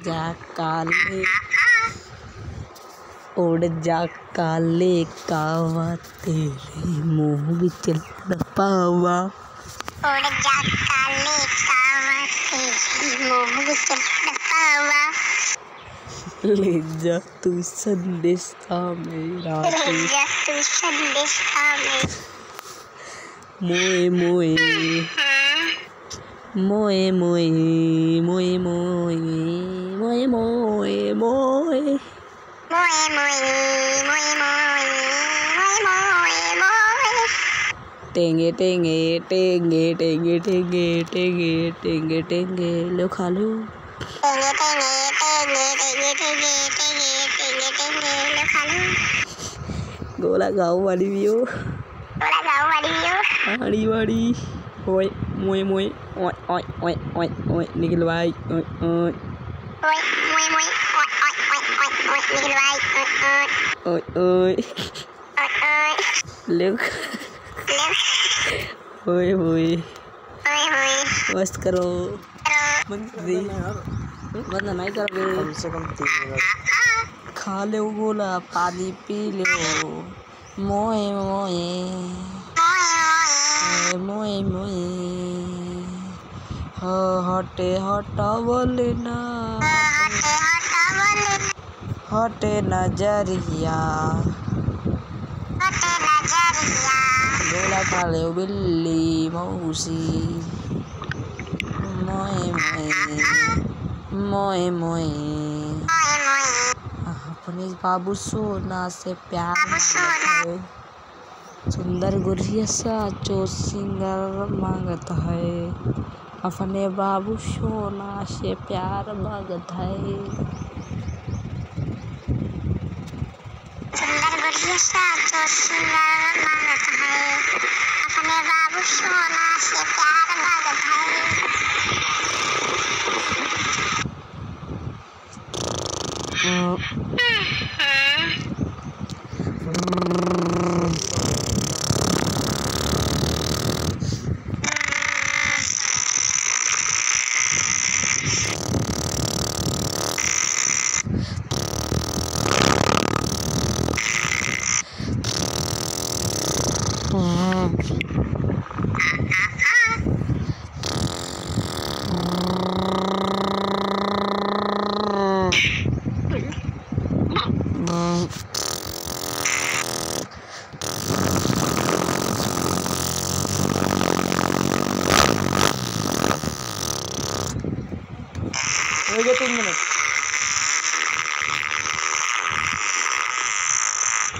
जा काले, उड़ जा काले कावा, तेरे मुँह विच लड़ पावा। उड़ जा काले कावा, तेरे मुँह विच लड़ पावा। ले जा तू संदेशा मेरा, ले जा तू संदेशा मेरा। मोए मोए मोए मोए मोए मोए मोए मोए मोए मोए मोए मोए मोए मोए मोए। टेंगे टेंगे टेंगे टेंगे टेंगे टेंगे टेंगे टेंगे लो खा लो। टेंगे टेंगे टेंगे टेंगे टेंगे टेंगे टेंगे टेंगे लो खा लो। गोला गाँव वाली भी हो, गोला गाँव वाली भी हो। आड़ी वाड़ी ओए मोए मोए ओए ओए ओए ओए ओए निकल भाई ओए ओए ओए मोए मोए ओए ओए ओए ओए ओए निकल भाई ओए ओए ओए ओए ओए ओए। ले ओए ओए ओए ओए बस करो, करो। बंद नहीं करोगे। कम से कम 3 मिनट। खा लो गोला, पानी पी लो। मोए मोए मोए मोए हटे हटावले ना, हटे हटावले ना, हटे नजरिया। हटे नजरिया। गोला खा लो बिल्ली मौसी। मोए मोए मोए मोए मोए मोए अपने बाबू सोना से प्यार बाबू सोना। मांगता है, सुंदर गुड़िया साचो सिंगर मांगता है। अपने बाबू सोना से प्यार मांगता है। सुंदर गुड़िया साचो सिंगर मांगता है। अपने बाबू सोना से प्यार मांगता है। हो गया 3 मिनट।